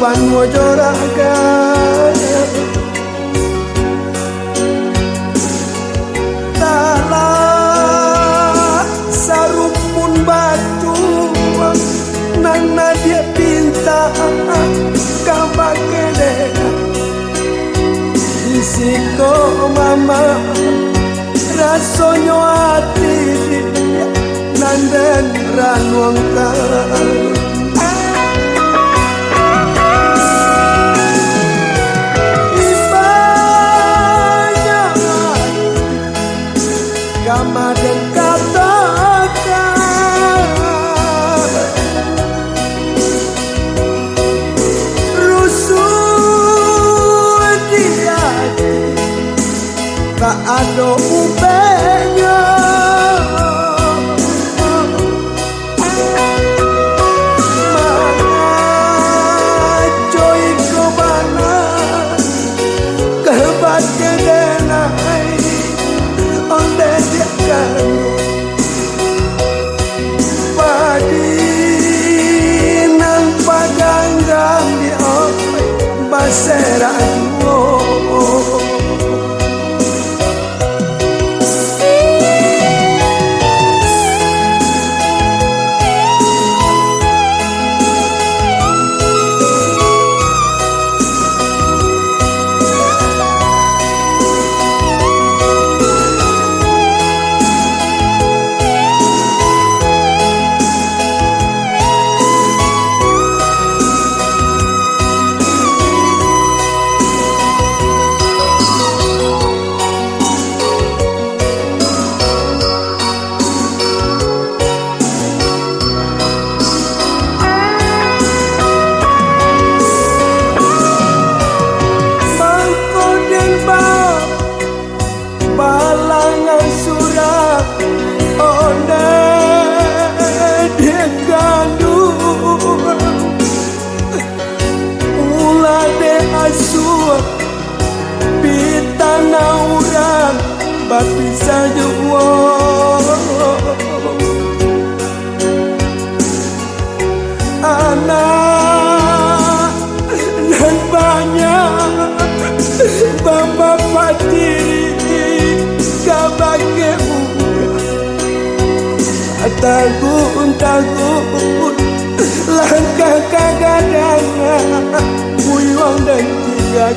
pan mojoraga tala sarumpun batu nana dia pinta kabakede isiko mama rasonyo hati nanden ranuang dan katakan rusuh dia tak ada ubahnya mana coy ke mana kebahagiaan denai onde dia padi nang paganggang di opai basera balangan surat onde dia gandung ulah de asuh pitana urang bapisa juwo anak dan banyak bapak patiri kabake tagun langkah kagadana buyuang dan tiga